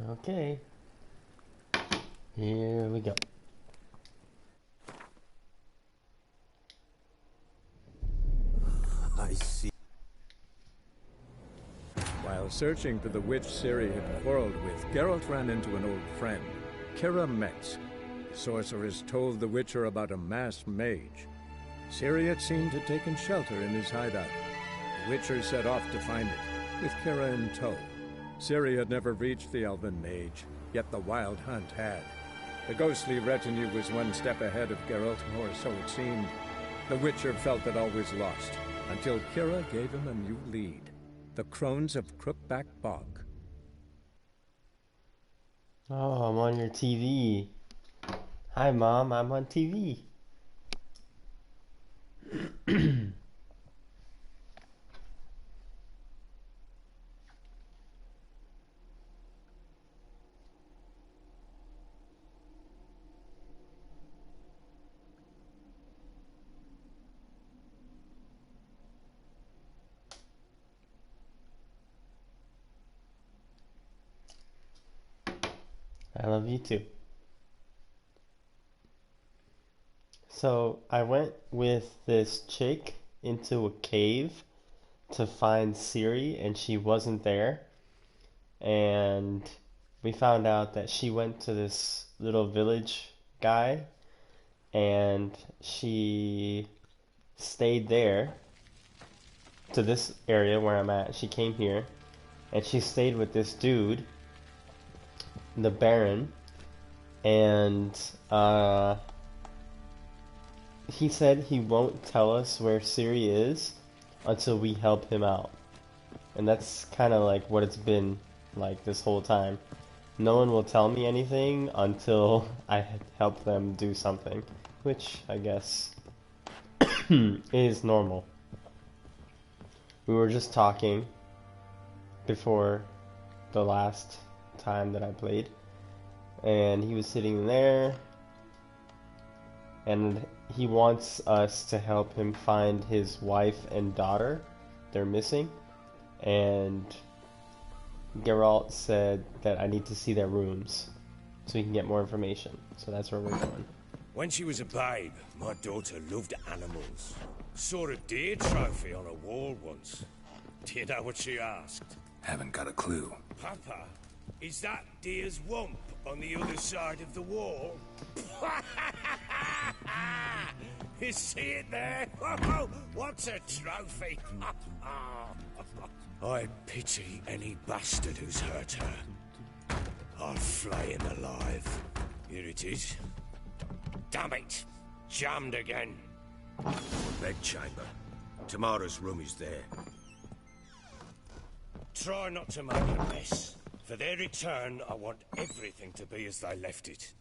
Okay, here we go. I see. While searching for the witch Ciri had quarreled with, Geralt ran into an old friend, Kira Metz. The sorceress told the Witcher about a masked mage. Ciri had seemed to have taken shelter in his hideout. The Witcher set off to find it, with Kira in tow. Ciri had never reached the elven mage, yet the wild hunt had. The ghostly retinue was one step ahead of Geralt, or so it seemed. The Witcher felt that all was lost, until Kira gave him a new lead. The Crones of Crookback Bog. Oh, I'm on your TV. Hi, Mom, I'm on TV. I love you too. So, I went with this chick into a cave to find Ciri, and she wasn't there. And we found out that she went to this little village guy, and she stayed there to this area where I'm at. She came here, and she stayed with this dude, the Baron, and he said he won't tell us where Ciri is until we help him out. And that's kind of like what it's been like this whole time. No one will tell me anything until I help them do something, which I guess is normal. We were just talking before the last time that I played, and he was sitting there, and he wants us to help him find his wife and daughter. They're missing, and Geralt said that I need to see their rooms so he can get more information. So that's where we're going. When she was a babe, my daughter loved animals. Saw a deer trophy on a wall once. Do you know what she asked? Haven't got a clue. Papa, is that deer's wump on the other side of the wall? You see it there? What's a trophy? I pity any bastard who's hurt her. I'll flay him alive. Here it is. Damn it! Jammed again. Bedchamber. Tamara's room is there. Try not to make a mess. For their return, I want everything to be as they left it.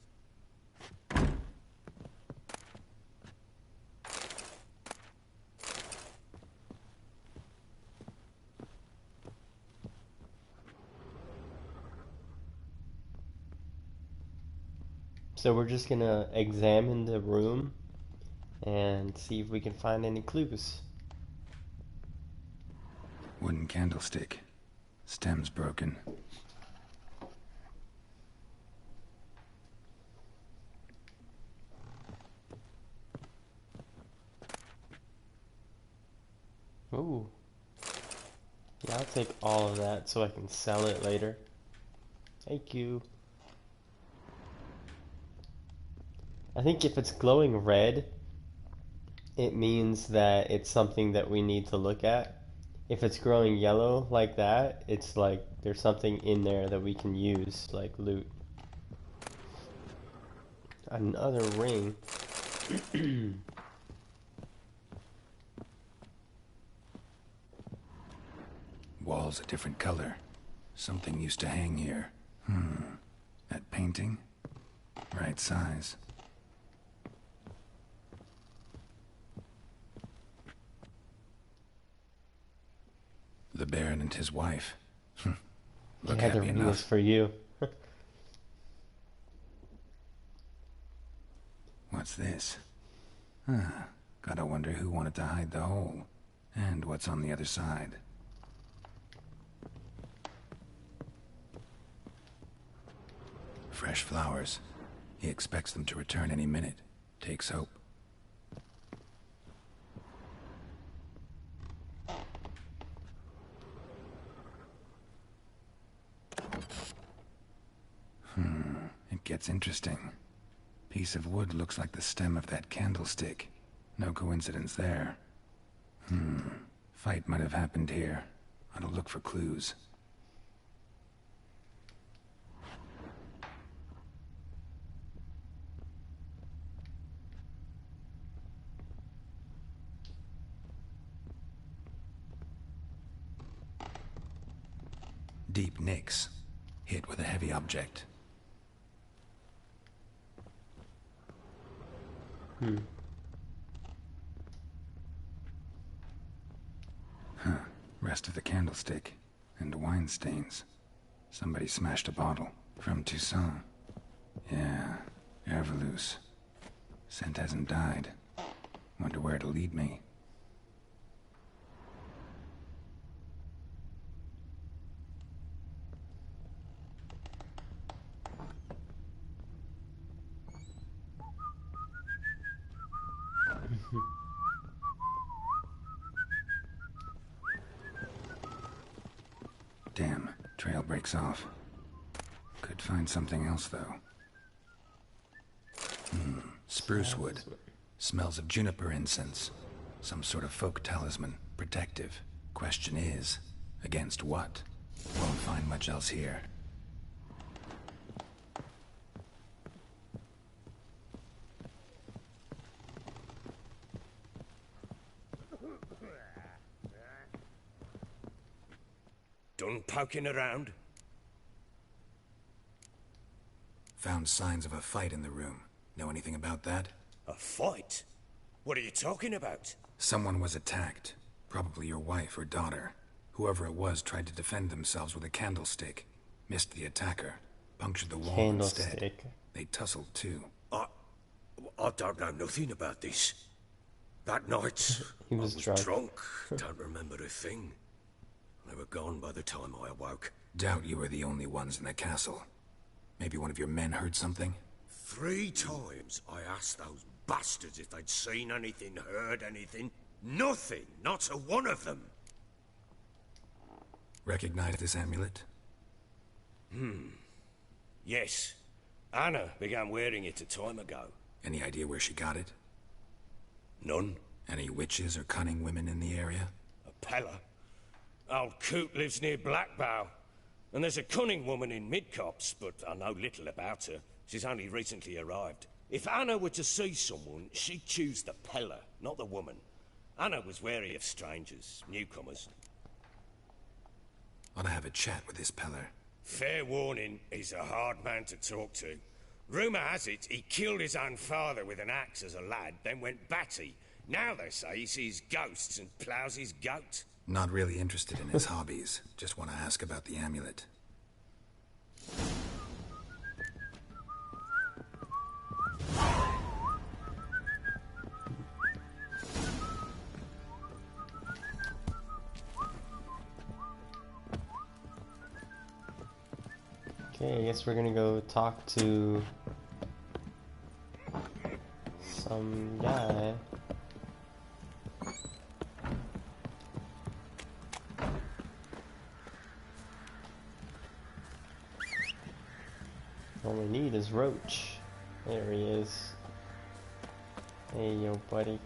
So we're just gonna examine the room and see if we can find any clues. Wooden candlestick. Stem's broken. Ooh. Yeah, I'll take all of that so I can sell it later. Thank you. I think if it's glowing red, it means that it's something that we need to look at. If it's growing yellow like that, it's like there's something in there that we can use, like loot. Another ring. Wall's a different color. Something used to hang here. That painting? Right size. The Baron and his wife. Look Yeah, the happy ring is enough. for you. What's this? Gotta wonder who wanted to hide the hole. And what's on the other side. fresh flowers. He expects them to return any minute. Takes hope. It gets interesting. Piece of wood looks like the stem of that candlestick. No coincidence there. Fight might have happened here. Ought to look for clues. Deep nicks. Hit with a heavy object. Rest of the candlestick. And wine stains. Somebody smashed a bottle. From Toussaint. Yeah, Herveloos. Scent hasn't died. Wonder where it'll lead me. Damn, trail breaks off. Could find something else, though. Spruce wood. Smells of juniper incense. Some sort of folk talisman. Protective. Question is, against what? Won't find much else here. Done poking around? Found signs of a fight in the room. Know anything about that? A fight? What are you talking about? Someone was attacked. Probably your wife or daughter. Whoever it was tried to defend themselves with a candlestick. Missed the attacker. Punctured the wall instead. Candlestick. They tussled too. I don't know nothing about this. That night, He was drunk. Don't remember a thing. They were gone by the time I awoke. Doubt you were the only ones in the castle. Maybe one of your men heard something? 3 times I asked those bastards if they'd seen anything, heard anything. Nothing, not a one of them. Recognize this amulet? Yes, Anna began wearing it a time ago. Any idea where she got it? None. Any witches or cunning women in the area? A Pella. Old Coot lives near Blackbow. And there's a cunning woman in Midcopse, but I know little about her. She's only recently arrived. If Anna were to see someone, she'd choose the Pella, not the woman. Anna was wary of strangers, newcomers. Ought to have a chat with this Peller. Fair warning, he's a hard man to talk to. Rumour has it he killed his own father with an axe as a lad, then went batty. Now they say he sees ghosts and ploughs his goat. Not really interested in his hobbies. Just want to ask about the amulet. Okay, I guess we're gonna go talk to some guy. All we need is Roach. There he is. Hey, yo, buddy.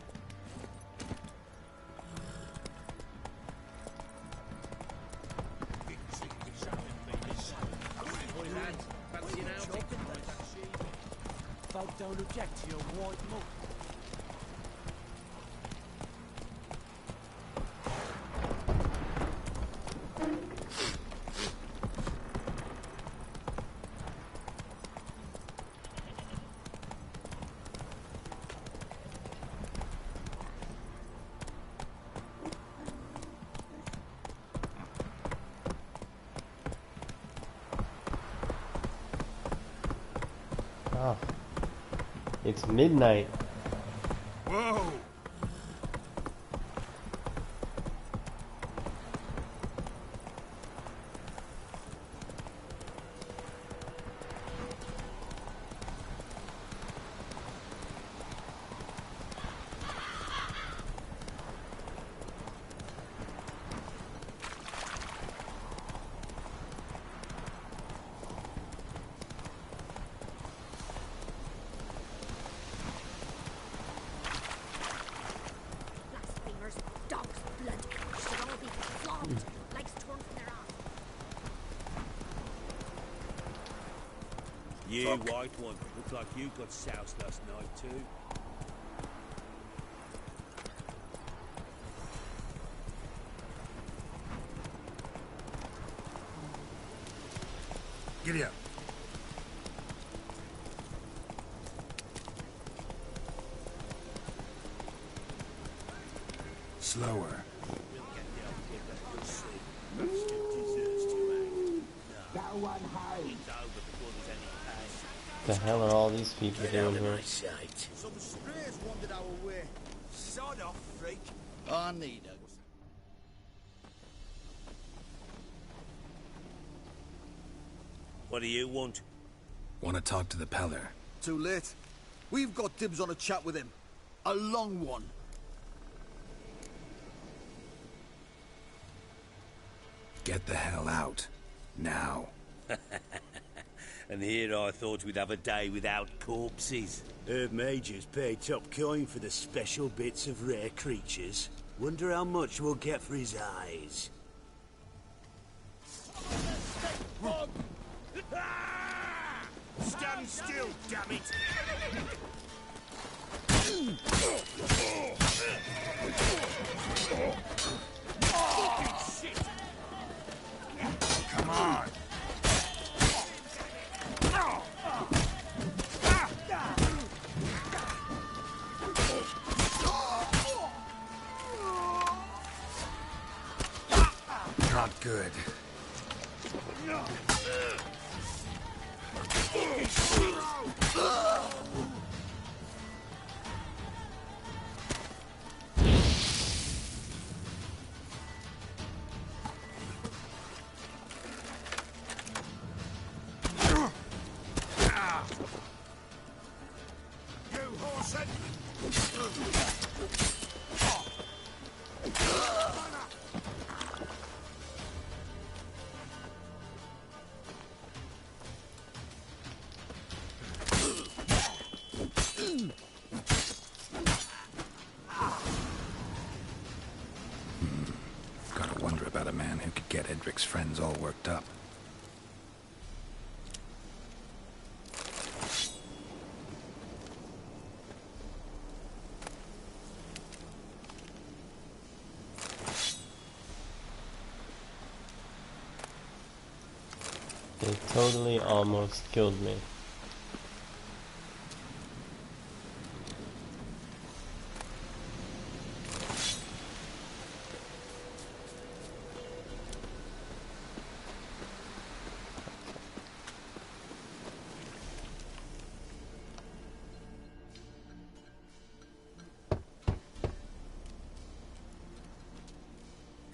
Folk don't object to your white look. Oh, it's midnight. Whoa! You, white one. Look like you got soused last night, too. Giddy up. Slower. The hell are all these people doing here? Some strays wandered our way. Sod off, freak. I need a... What do you want? Want to talk to the Peller. Too late. We've got dibs on a chat with him. A long one. Get the hell out. Now. And here I thought we'd have a day without corpses. Herb Majors pay top coin for the special bits of rare creatures. Wonder how much we'll get for his eyes. Stand still, damn it! Come on. Not good. Gotta wonder about a man who could get Edric's friends all worked up. They totally almost killed me.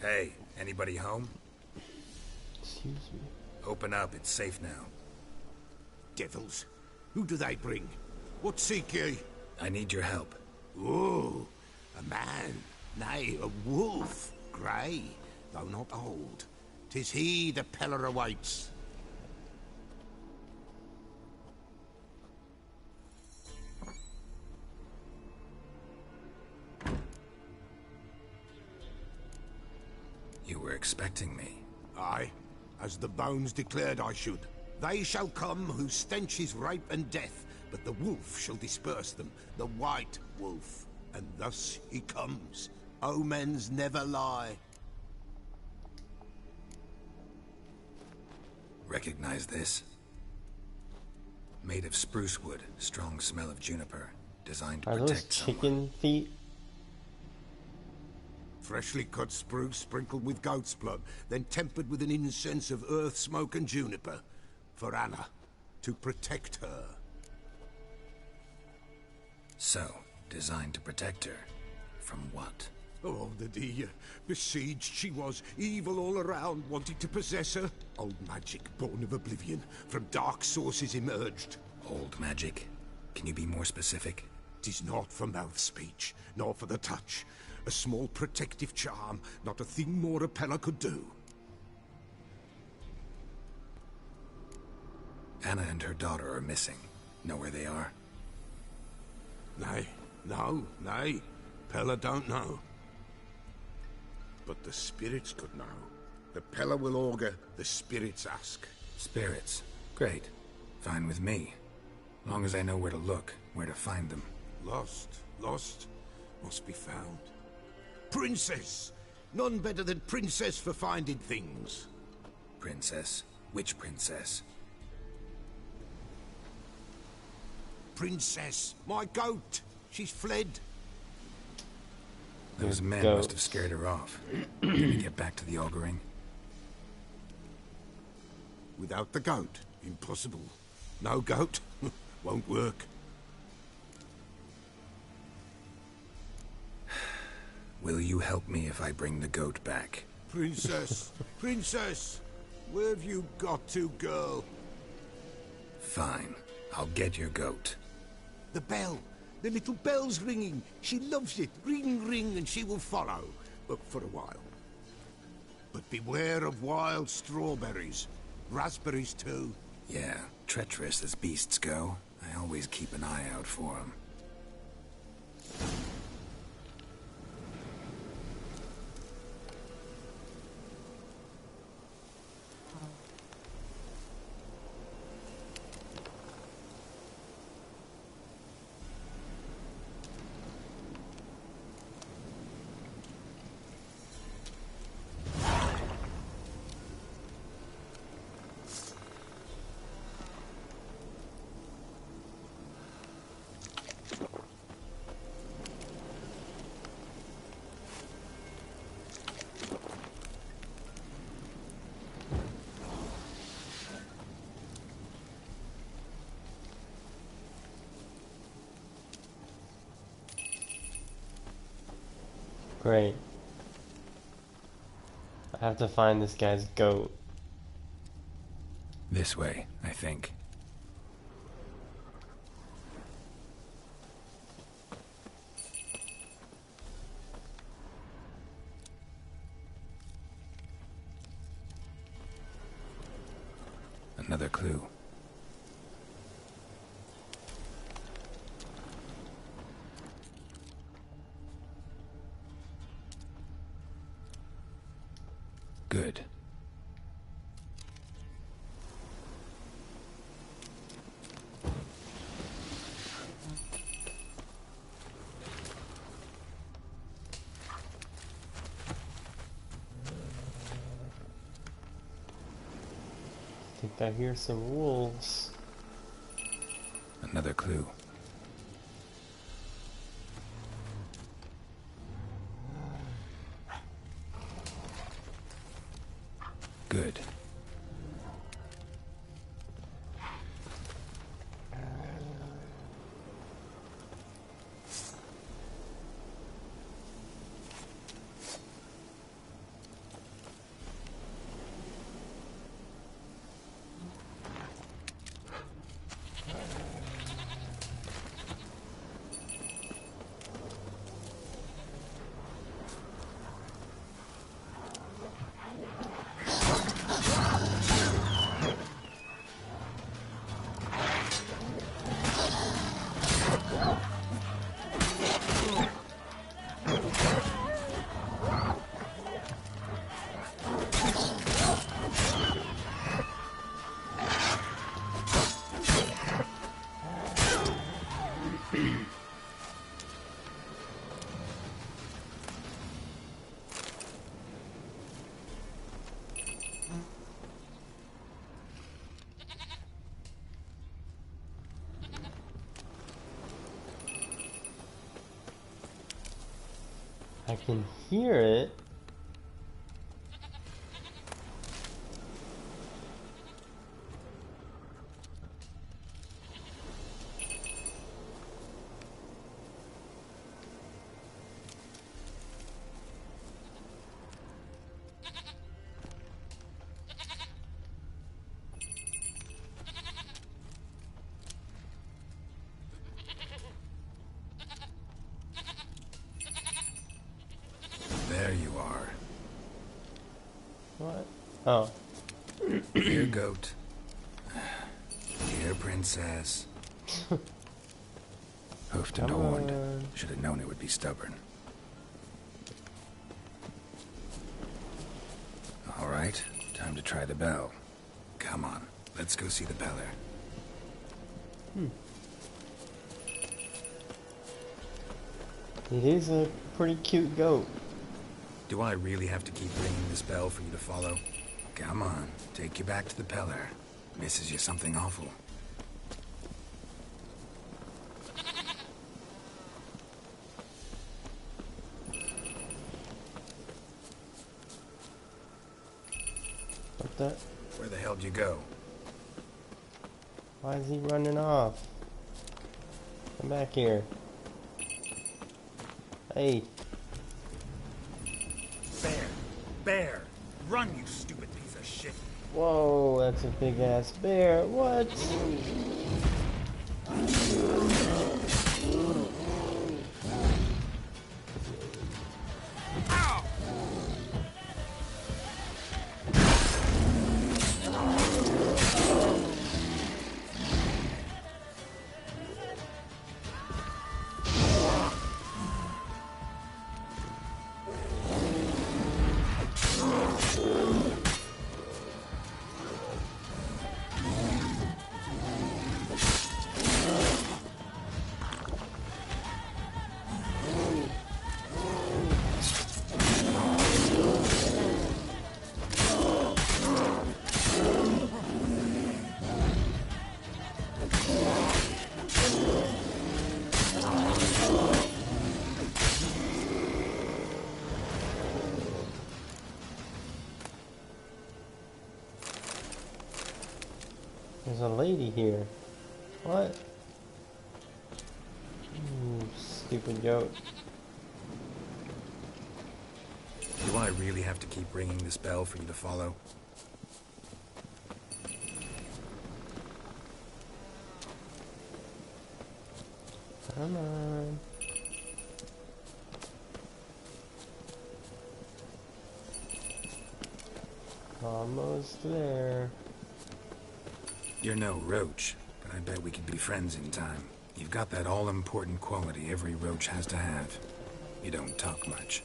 Hey, anybody home? Excuse me. Open up, it's safe now. Devils. Who do they bring? What seek ye? I need your help. Oh, a man. Nay, a wolf. Grey, though not old. 'Tis he the Peller awaits. You were expecting me. Aye, as the bones declared I should. They shall come whose stench is rape and death, but the wolf shall disperse them, the white wolf. And thus he comes. Omens never lie. Recognize this? Made of spruce wood, strong smell of juniper, designed to Are those protect someone. chicken feet? Freshly cut spruce sprinkled with goat's blood, then tempered with an incense of earth, smoke and juniper. For Anna, to protect her. So, designed to protect her. From what? Oh, the dear. Besieged she was, evil all around, wanting to possess her. Old magic, born of oblivion, from dark sources emerged. Old magic? Can you be more specific? 'Tis not for mouth speech, nor for the touch. A small protective charm, not a thing more a Peller could do. Anna and her daughter are missing. Know where they are? Nay, no, nay. Peller don't know. But the spirits could know. The Peller will augur, the spirits ask. Spirits. Great. Fine with me. Long as I know where to look, where to find them. Lost, must be found. Princess! None better than Princess for finding things. Princess? Which princess? Princess, my goat! She's fled. Those men Goat. must have scared her off. Can we get back to the auguring? Without the goat, impossible. No goat, won't work. Will you help me if I bring the goat back? Princess, princess! Where have you got to, girl? Fine. I'll get your goat. The bell! The little bell's ringing. She loves it. Ring, ring, and she will follow. But for a while. But beware of wild strawberries. Raspberries, too. Yeah, treacherous as beasts go. I always keep an eye out for them. Great. I have to find this guy's goat. This way, I think. Another clue. Good. I think I hear some wolves. Another clue. Good. I can hear it. There you are. What? Oh. Dear goat. Dear princess. Hoofed and Come horned. on. Should have known it would be stubborn. All right, time to try the bell. Come on, let's go see the Beller. It is a pretty cute goat. Do I really have to keep ringing this bell for you to follow? Come on, take you back to the Peller. Misses you something awful. What the? Where the hell did you go? Why is he running off? Come back here. Hey. Bear! Bear! Run, you stupid piece of shit! Whoa, that's a big ass bear. What? There's a lady here. What? Stupid goat. Do I really have to keep ringing this bell for you to follow? Come on. Almost there. You're no roach, but I bet we could be friends in time. You've got that all-important quality every roach has to have. You don't talk much.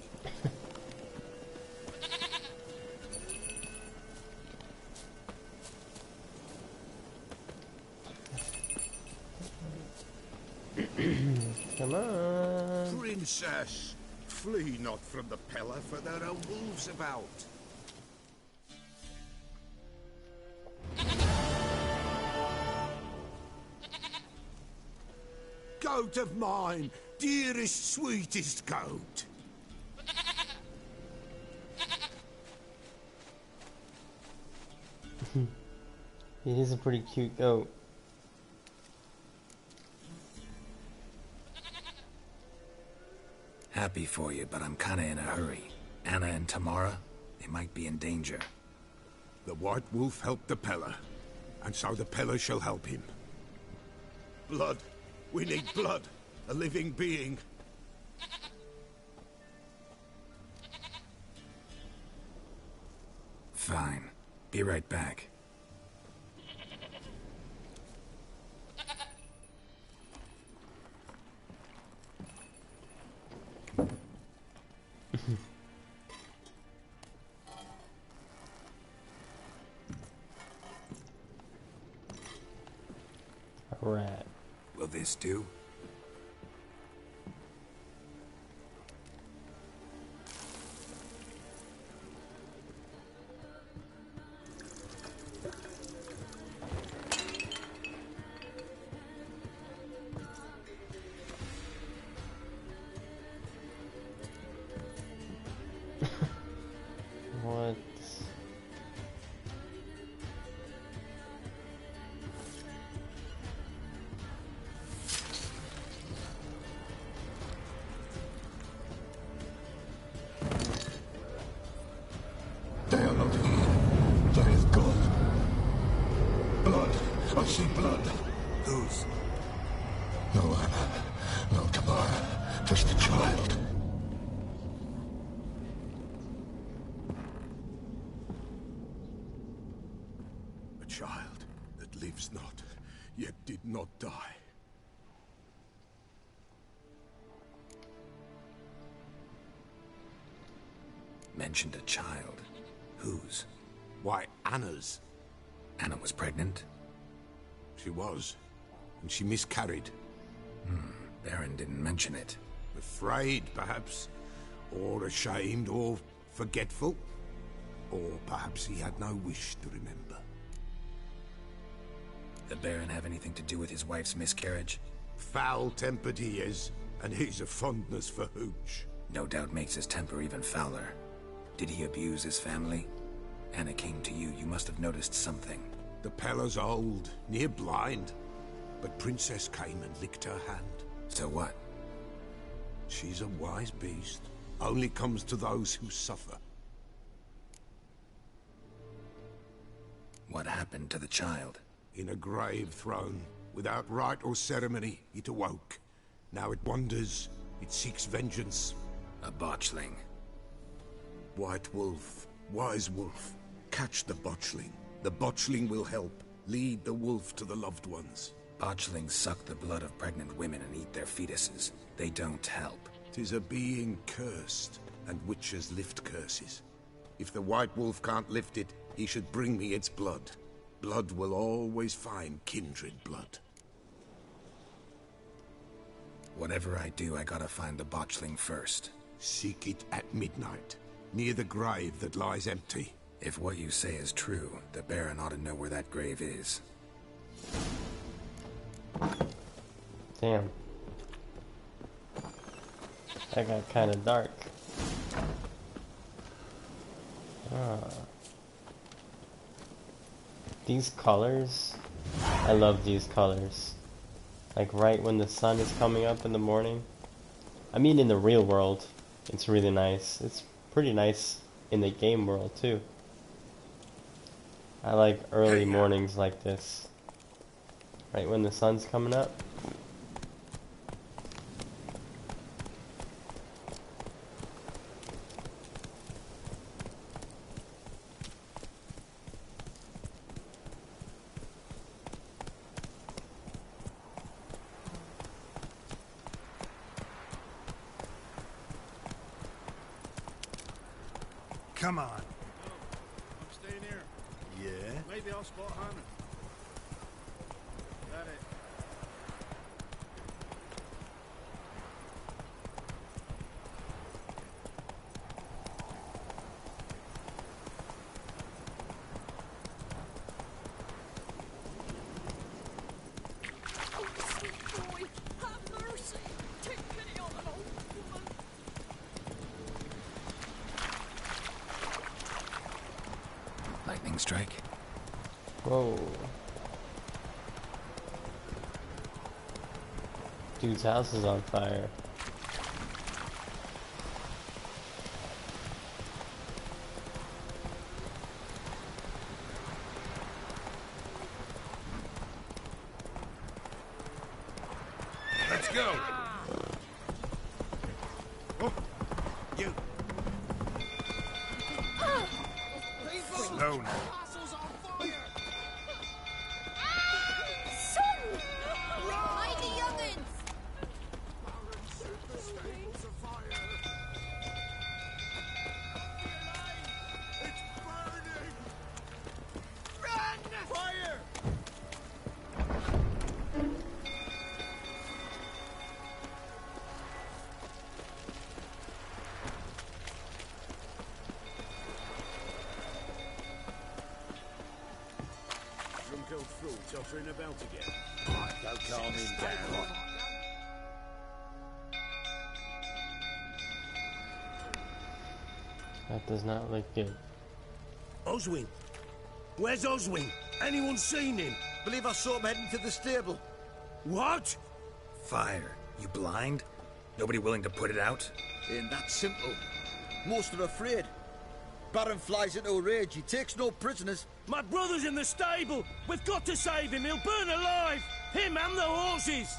Come on. Princess, flee not from the Peller, for there are wolves about. Goat of mine, dearest, sweetest goat. It is a pretty cute goat. Happy for you, but I'm kinda in a hurry. Anna and Tamara, they might be in danger. The White Wolf helped the Peller, and so the Peller shall help him. Blood. We need blood. A living being. Fine. Be right back. A rat. Will this do? What? They are not here. There is God. Blood. I see blood. Whose? No Anna. No Tamara. Just a child. A child that lives not, yet did not die. Mentioned a child. Whose? Why, Anna's. Anna was pregnant? She was. and she miscarried. Baron didn't mention it. Afraid, perhaps, or ashamed, or forgetful. Or perhaps he had no wish to remember. The Baron have anything to do with his wife's miscarriage? Foul-tempered he is, and he's a fondness for hooch. No doubt makes his temper even fouler. Did he abuse his family? Anna came to you. You must have noticed something. The Pella's old, near blind, but Princess came and licked her hand. So what? She's a wise beast. Only comes to those who suffer. What happened to the child? In a grave thrown, without rite or ceremony, it awoke. Now it wanders, it seeks vengeance. A botchling. White Wolf, wise wolf, catch the botchling. The botchling will help, lead the wolf to the loved ones. Botchlings suck the blood of pregnant women and eat their fetuses. They don't help. 'Tis a being cursed, and witches lift curses. If the White Wolf can't lift it, he should bring me its blood. Blood will always find kindred blood. Whatever I do, I gotta find the botchling first. Seek it at midnight, near the grave that lies empty. If what you say is true, the Baron ought to know where that grave is. Damn. That got kind of dark. These colors, I love these colors. Like right when the sun is coming up in the morning. I mean in the real world, it's really nice. It's pretty nice in the game world too. I like early mornings like this. Right when the sun's coming up. Come on. I'm staying here. Yeah? Maybe I'll spot Hammond. That it. Oh, sweet boy, have mercy. Take pity on an old woman. Lightning strike? Whoa. Dude's house is on fire. Let's go! Oh, you! Slow now. Castle's on fire! Son! Hide the young'uns! Stables of fire! It's burning! Run! Fire! Drunk old fool tottering about again. Don't calm him down. That does not look good. Oswin? Where's Oswin? Anyone seen him? Believe I saw him heading to the stable. What? Fire. You blind? Nobody willing to put it out? Ain't that simple. Most are afraid. Baron flies into a rage. He takes no prisoners. My brother's in the stable. We've got to save him. He'll burn alive. Him and the horses.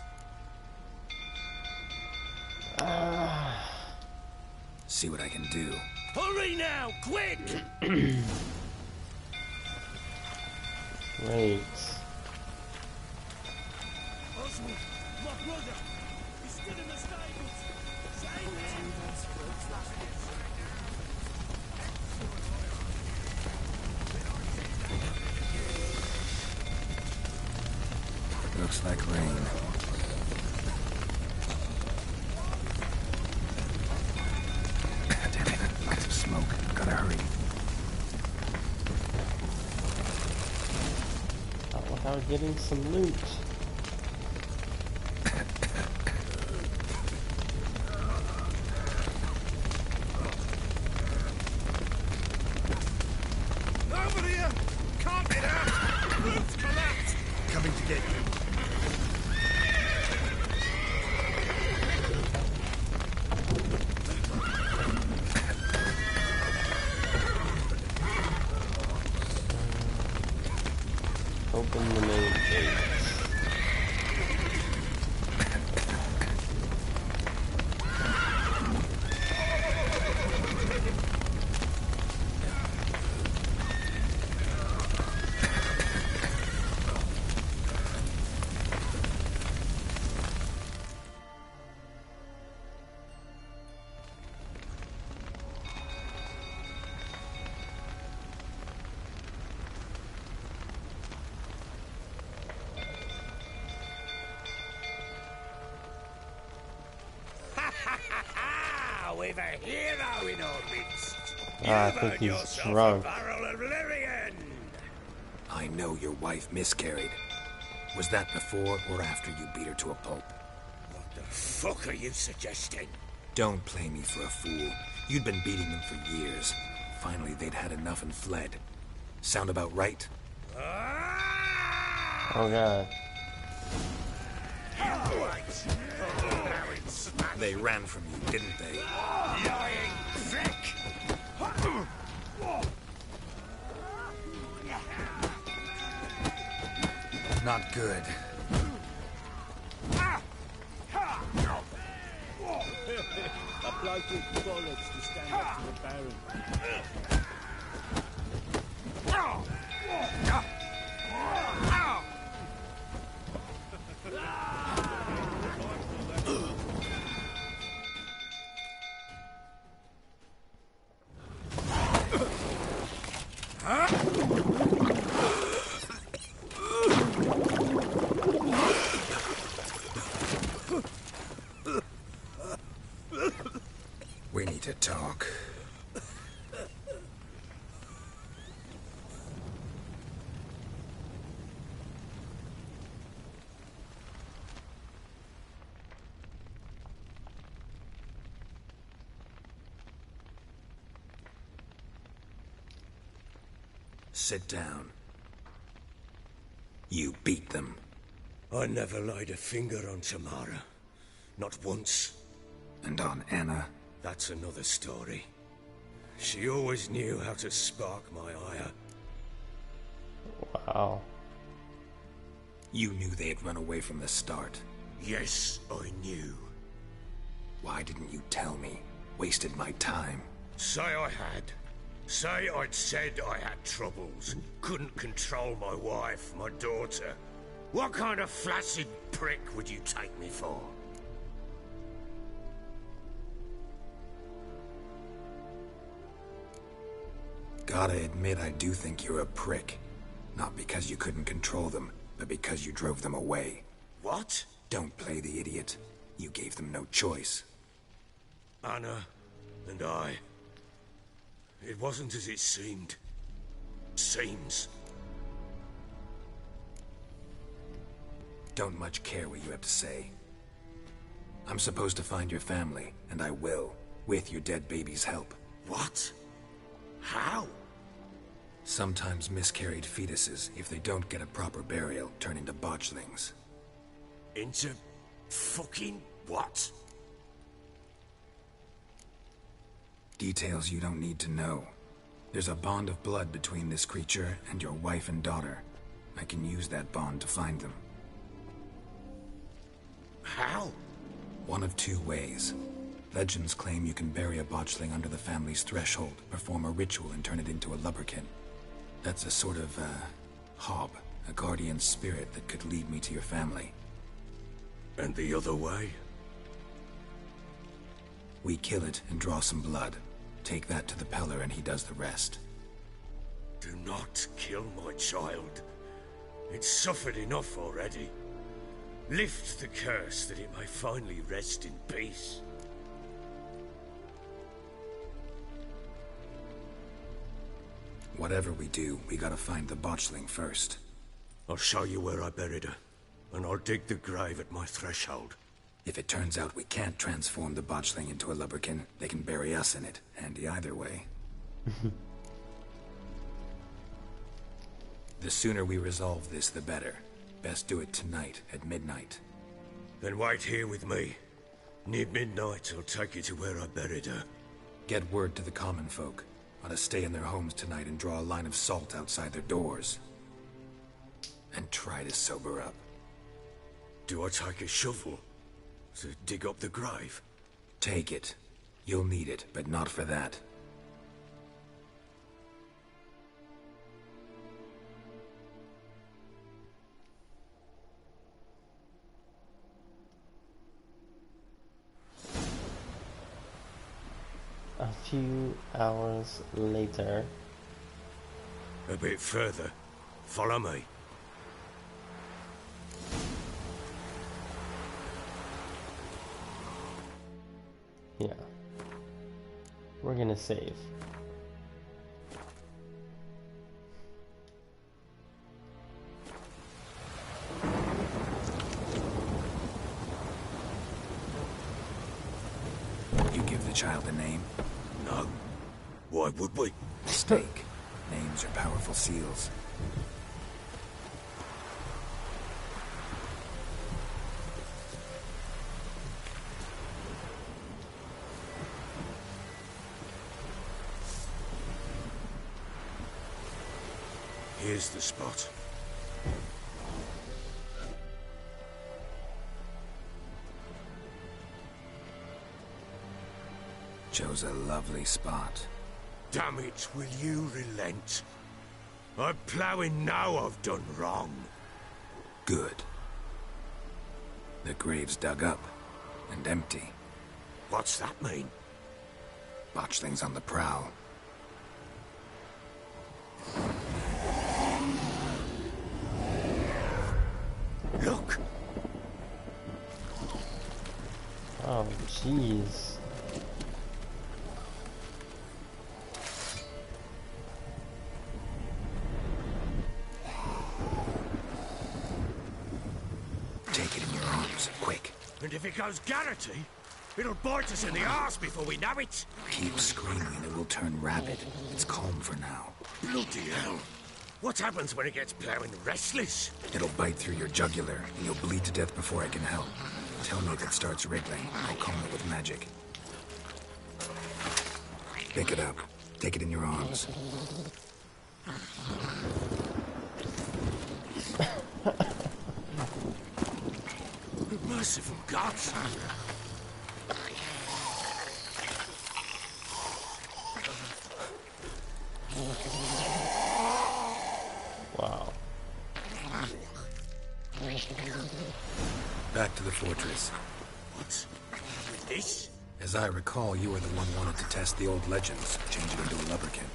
See what I can do. Hurry now, quick! Wait. Oswald, my brother. He's still in the stables. Save him. Looks like rain. Damn it, lots of smoke. Gotta hurry. Without getting some loot. Over here! Can't get out! Roof's collapsed! Coming to get you. Open the main gate. We've a hero in our midst. I think he's yourself drunk. a barrel of Lyrian. I know your wife miscarried. Was that before or after you beat her to a pulp? What the fuck are you suggesting? Don't play me for a fool. You'd been beating them for years. Finally, they'd had enough and fled. Sound about right? Oh god. They ran from you, didn't they? Lying prick! Not good. A bloke with bollocks to stand up to the Baron. We need to talk. Sit down. You beat them. I never laid a finger on Tamara. Not once. And on Anna? That's another story. She always knew how to spark my ire. Wow. You knew they had run away from the start. Yes, I knew. Why didn't you tell me? Wasted my time. Say I had. Say I'd said I had troubles. Couldn't control my wife, my daughter. What kind of flaccid prick would you take me for? Gotta admit, I do think you're a prick. Not because you couldn't control them, but because you drove them away. What? Don't play the idiot. You gave them no choice. Anna and I... It wasn't as it seemed. Seems. Don't much care what you have to say. I'm supposed to find your family, and I will, with your dead baby's help. What? How? Sometimes miscarried fetuses, if they don't get a proper burial, turn into botchlings. Into... fucking what? Details you don't need to know. There's a bond of blood between this creature and your wife and daughter. I can use that bond to find them. How? One of two ways. Legends claim you can bury a botchling under the family's threshold, perform a ritual, and turn it into a lubberkin. That's a sort of, hob, a guardian spirit that could lead me to your family. And the other way? We kill it and draw some blood. Take that to the Peller and he does the rest. Do not kill my child. It's suffered enough already. Lift the curse that it may finally rest in peace. Whatever we do, we gotta find the botchling first. I'll show you where I buried her, and I'll dig the grave at my threshold. If it turns out we can't transform the botchling into a lubberkin, they can bury us in it. Handy either way. The sooner we resolve this, the better. Best do it tonight, at midnight. Then wait here with me. Near midnight, I'll take you to where I buried her. Get word to the common folk. Ought to stay in their homes tonight and draw a line of salt outside their doors. And try to sober up. Do I take a shovel to dig up the grave? Take it. You'll need it, but not for that. A few hours later. A bit further. Follow me. Yeah. We're gonna save. You give the child a name? No. Why would we? Mistake. Names are powerful seals. Here's the spot. Chose a lovely spot. Damn it, will you relent? I'm ploughing now I've done wrong. Good. The grave's dug up and empty. What's that mean? Botchling's on the prowl. Look! Oh, jeez. Take it in your arms, quick. And if it goes Garrity, it'll bite us in the arse before we know it. Keep screaming and it will turn rabid. It's calm for now. Bloody hell. What happens when it gets ploughing restless? It'll bite through your jugular, and you'll bleed to death before I can help. Tell me if it starts wriggling. I'll calm it with magic. Pick it up. Take it in your arms. Merciful gods! Wow. Back to the fortress. What? This? As I recall, you were the one wanted to test the old legends, change it into a lubberkin.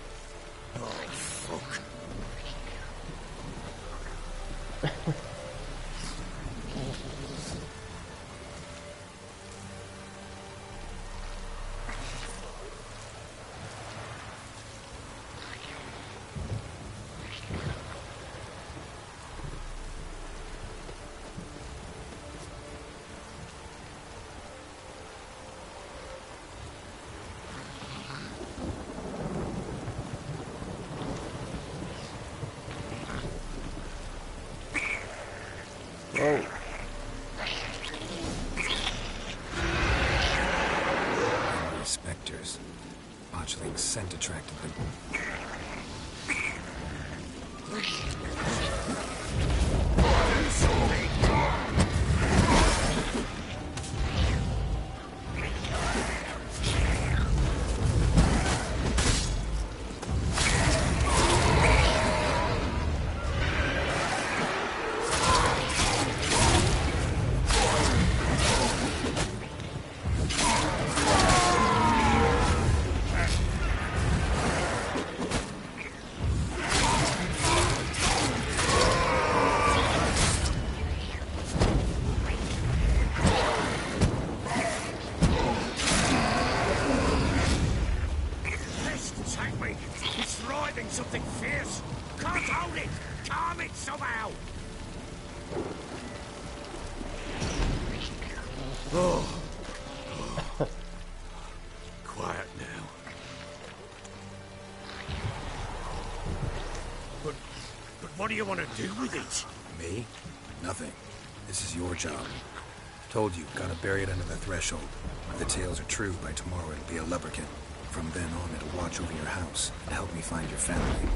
Oh, fuck. Whoa. Angry specters. Botchling's scent attracted them. What do you want to do with it? Me? Nothing. This is your job. Told you, gotta bury it under the threshold. If the tales are true, by tomorrow it'll be a lubberkin. From then on, it'll watch over your house and help me find your family.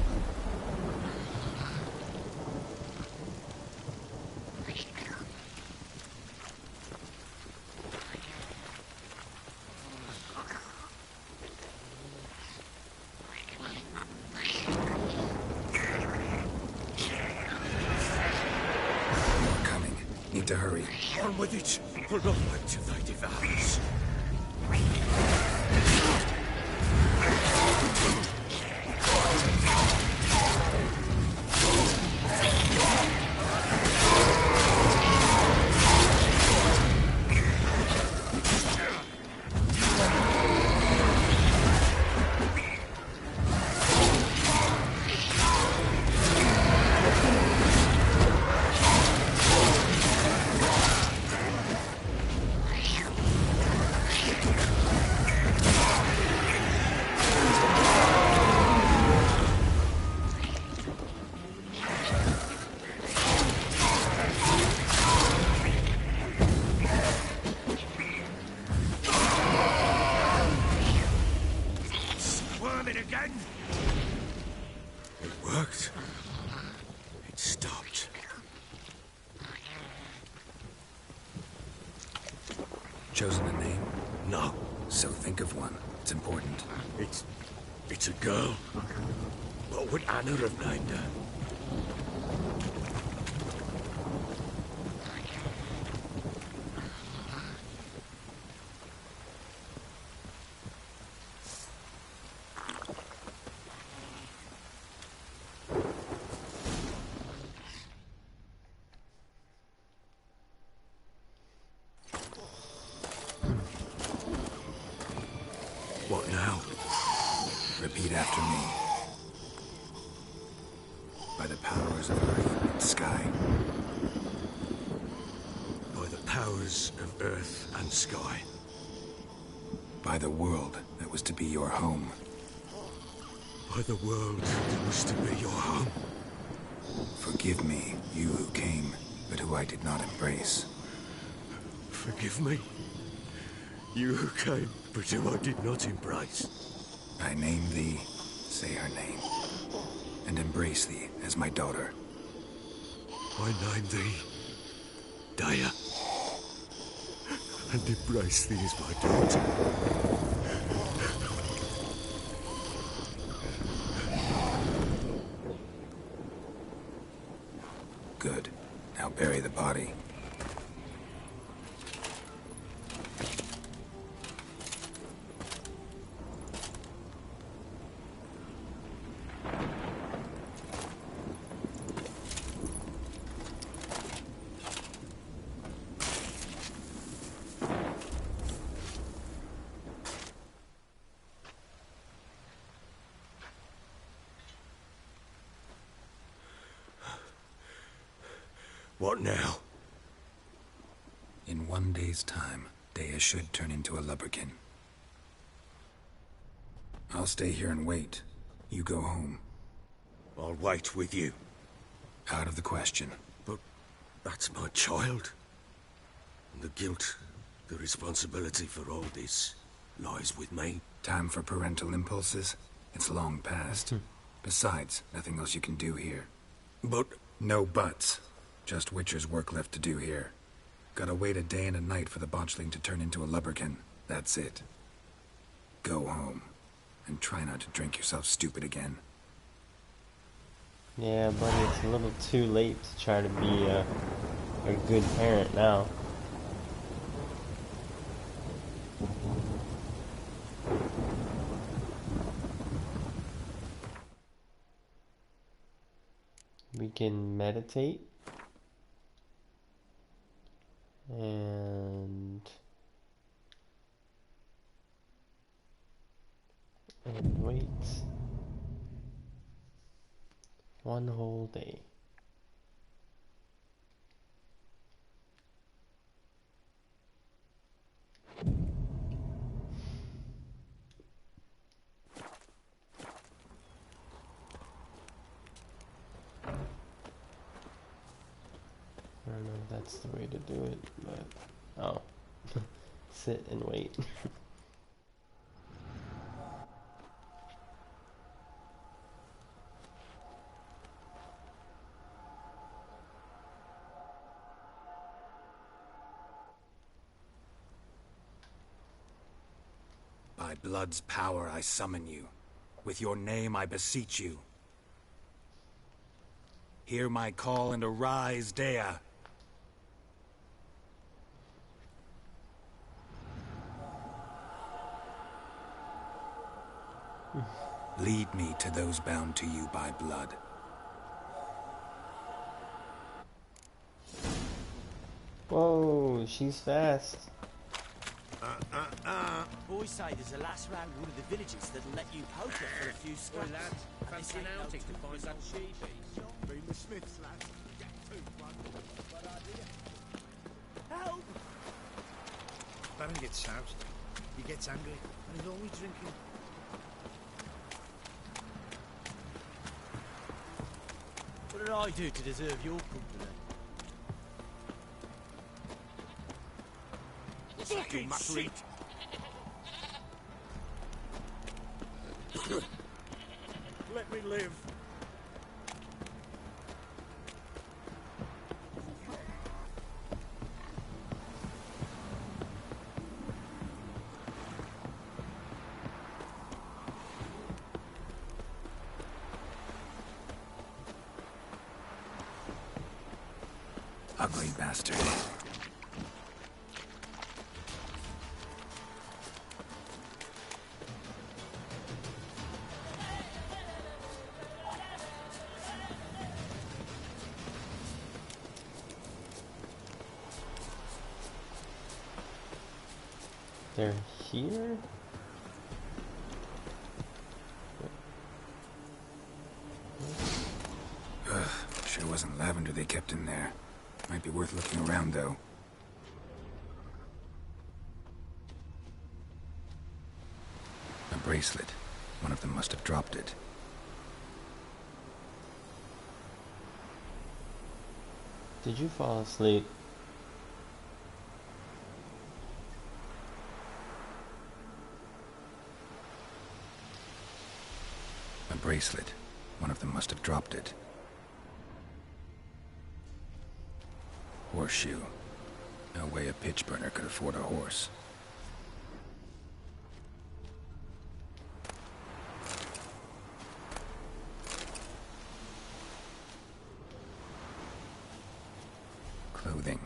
More coming. Need to hurry. On with it. Pull not wait till they devour us. Squirm it again. It worked. It stopped. Chosen a name? No, So think of one. It's important. it's a girl. What would Anna have named her? What now? Repeat after me. By the powers of earth and sky. By the powers of earth and sky. By the world that was to be your home. By the world that was to be your home. Forgive me, you who came, but who I did not embrace. Forgive me. You who came, but who I did not embrace. I name thee, say her name, and embrace thee as my daughter. I name thee Dea, and embrace thee as my daughter. Good. Now bury the body. What now? In 1 day's time, Dea should turn into a lubberkin. I'll stay here and wait. You go home. I'll wait with you. Out of the question. But that's my child. And the guilt, the responsibility for all this lies with me. Time for parental impulses? It's long past. Besides, nothing else you can do here. But No buts. Just Witcher's work left to do here. Gotta wait a day and a night for the botchling to turn into a lubberkin. That's it. Go home. And try not to drink yourself stupid again. Yeah, buddy, it's a little too late to try to be a good parent now. We can meditate and wait 1 whole day. that's the way to do it, but oh, sit and wait. By blood's power I summon you. With your name I beseech you. Hear my call and arise, Dea. Lead me to those bound to you by blood. Whoa, she's fast. Boys say there's a lass round one of the villages that'll let you poke her for a few scraps. Lads, fancy an outing to find that sheepies. Bring the Smiths, lads. Get two, one. Bad idea. Help! Baron gets soused. He gets angry, and he's always drinking. What did I do to deserve your company? Fucking shit! Let me live. Ugly bastard. They're here? Ugh, sure wasn't lavender they kept in there. Might be worth looking around, though. A bracelet. One of them must have dropped it. Did you fall asleep? A bracelet. One of them must have dropped it. Horseshoe. No way a pitch burner could afford a horse. Clothing.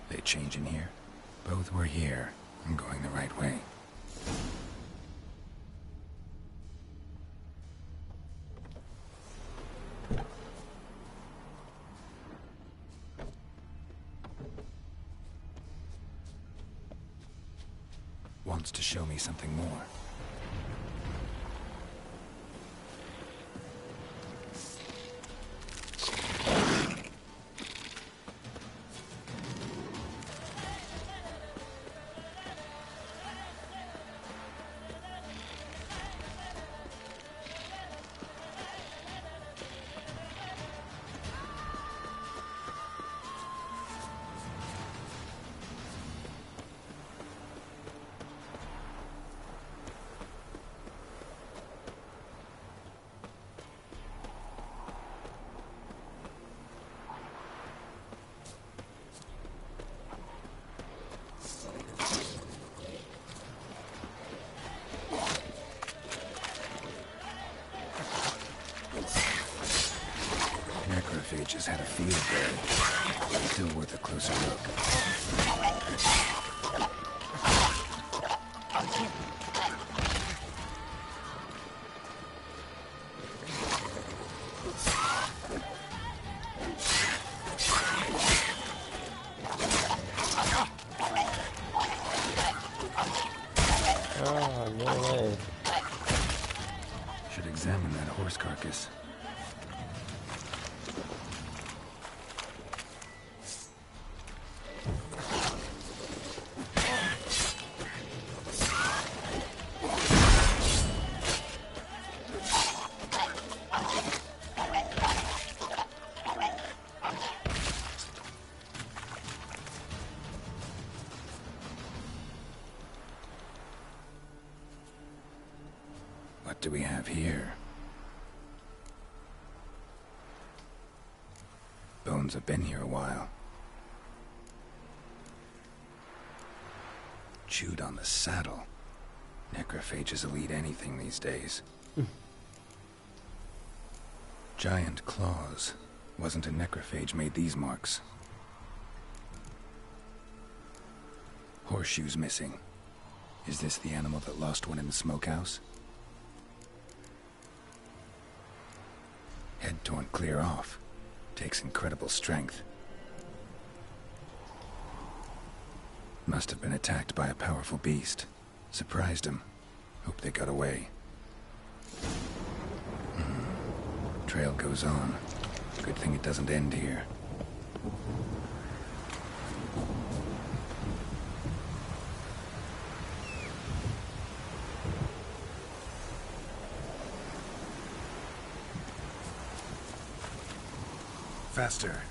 They change in here? Both were here. I'm going the right way. Wants to show me something more. Necrophages had a field day. Still worth a closer look. Oh, no way. Should examine that horse carcass. What do we have here? Bones have been here a while. Chewed on the saddle. Necrophages will eat anything these days. Giant claws. Wasn't a necrophage made these marks. Horseshoes missing. Is this the animal that lost one in the smokehouse? Head torn clear off. Takes incredible strength. Must have been attacked by a powerful beast. Surprised him. Hope they got away. Trail goes on. Good thing it doesn't end here. Faster.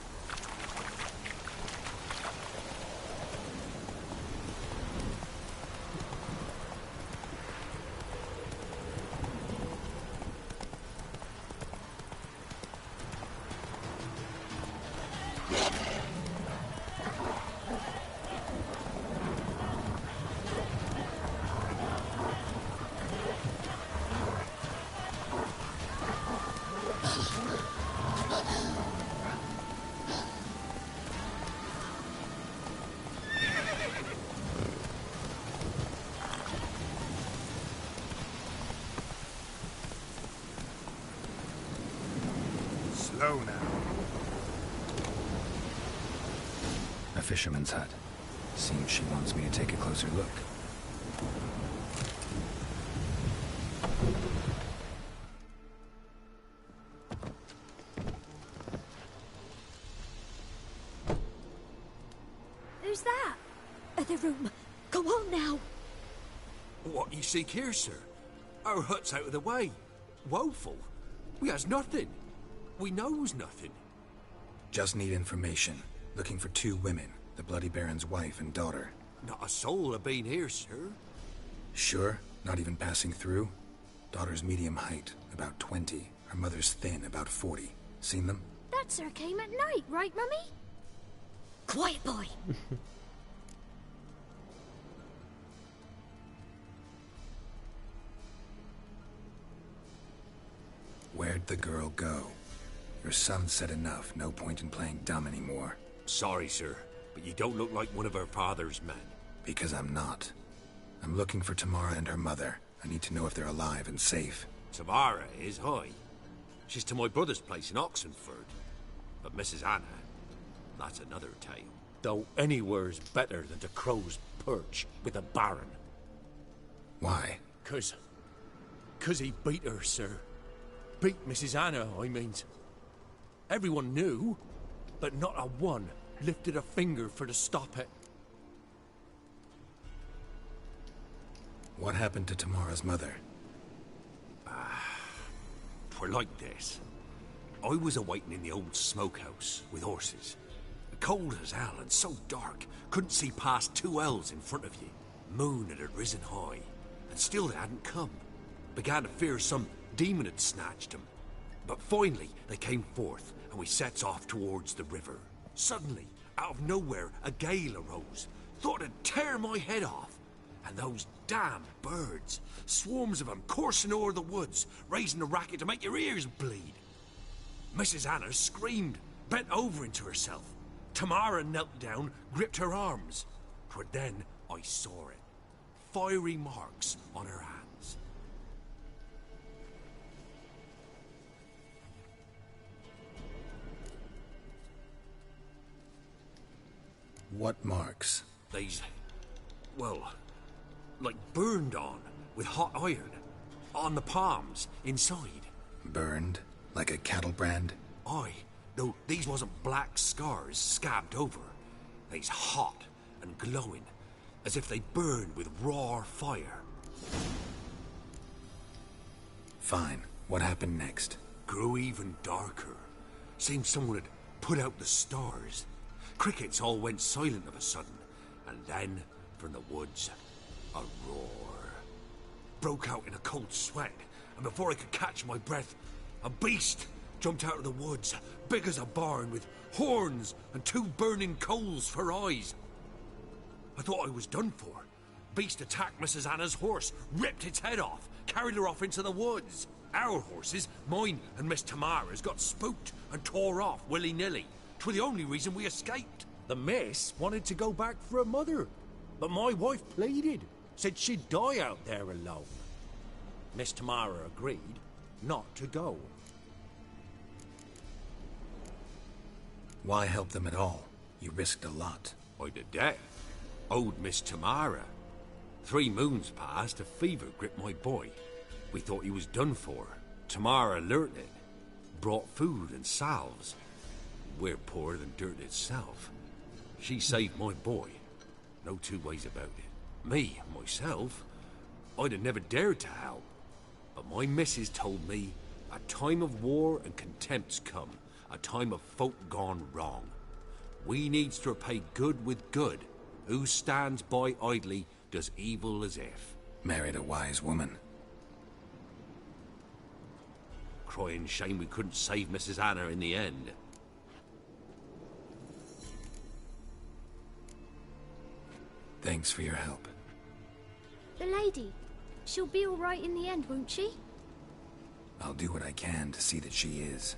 Slow now. A fisherman's hut. Seems she wants me to take a closer look. Who's that? Other room. Go on now. What you seek here, sir? Our hut's out of the way. Woeful. We has nothing. We knows nothing. Just need information. Looking for 2 women. The Bloody Baron's wife and daughter. Not a soul have been here, sir. Sure? Not even passing through? Daughter's medium height, about 20. Her mother's thin, about 40. Seen them? That sir came at night, right, Mummy? Quiet, boy. Where'd the girl go? Your son said enough. No point in playing dumb anymore. Sorry, sir, but you don't look like one of her father's men. Because I'm not. I'm looking for Tamara and her mother. I need to know if they're alive and safe. Tamara is, hi. She's to my brother's place in Oxenford. But Mrs. Anna, that's another tale. Though anywhere's better than to Crow's Perch with a baron. Why? 'Cause he beat her, sir. Beat Mrs. Anna, I means. Everyone knew, but not a one lifted a finger for to stop it. What happened to Tamara's mother? 'Twere like this. I was awaiting in the old smokehouse with horses. Cold as hell and so dark, couldn't see past 2 ells in front of you. Moon had risen high, and still they hadn't come. Began to fear some demon had snatched them. But finally they came forth, and we sets off towards the river. Suddenly, out of nowhere, a gale arose. Thought it'd tear my head off. And those damn birds, swarms of them coursing o'er the woods, raising a racket to make your ears bleed. Mrs. Anna screamed, bent over into herself. Tamara knelt down, gripped her arms. 'Twere then I saw it. Fiery marks on her hands. What marks? These, well, like burned on with hot iron. On the palms, inside. Burned? Like a cattle brand? Aye, though these wasn't black scars scabbed over. They's hot and glowing, as if they burned with raw fire. Fine. What happened next? Grew even darker. Seemed someone had put out the stars. Crickets all went silent of a sudden, and then, from the woods, a roar. Broke out in a cold sweat, and before I could catch my breath, a beast jumped out of the woods, big as a barn, with horns and 2 burning coals for eyes. I thought I was done for. Beast attacked Mrs. Anna's horse, ripped its head off, carried her off into the woods. Our horses, mine and Miss Tamara's, got spooked and tore off willy-nilly. 'Twere the only reason we escaped. The miss wanted to go back for her mother, but my wife pleaded, said she'd die out there alone. Miss Tamara agreed not to go. Why help them at all? You risked a lot. I'd a debt. Owed Miss Tamara. 3 moons passed, a fever gripped my boy. We thought he was done for. Tamara learnt it. Brought food and salves. We're poorer than dirt itself. She saved my boy. No 2 ways about it. Me, myself, I'd have never dared to help. But my missus told me a time of war and contempt's come. A time of folk gone wrong. We needs to repay good with good. Who stands by idly does evil as if. Married a wise woman. Crying shame we couldn't save Mrs. Anna in the end. Thanks for your help. The lady, she'll be all right in the end, won't she? I'll do what I can to see that she is.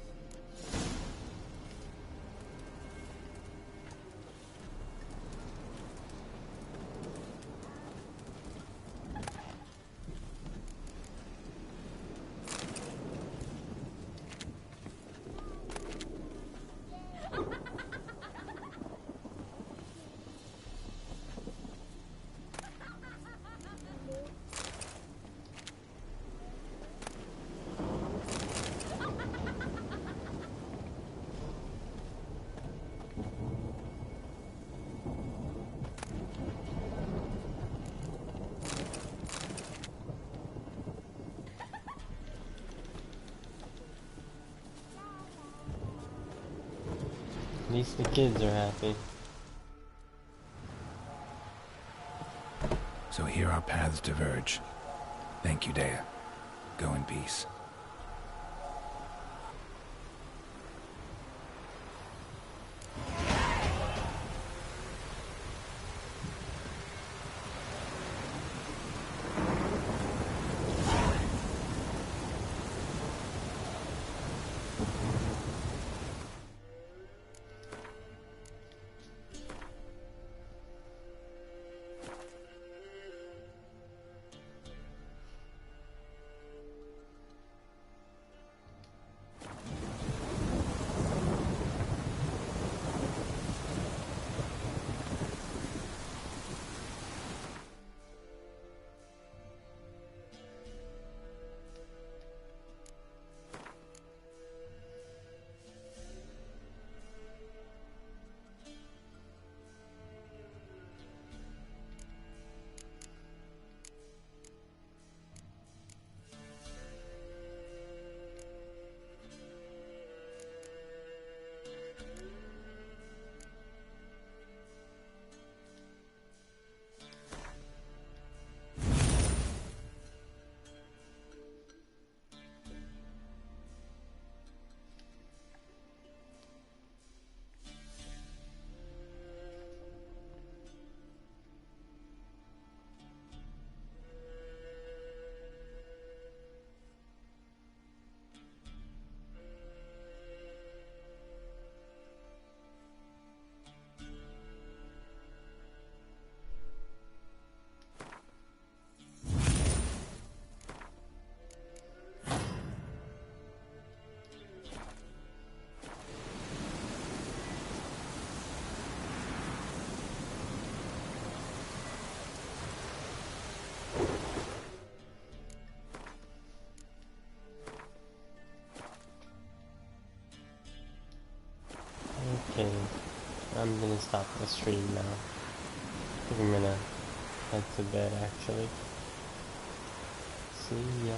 At least the kids are happy. So here our paths diverge. Thank you, Dea. Go in peace. Okay, I'm gonna stop the stream now. I think I'm gonna head to bed actually. See ya.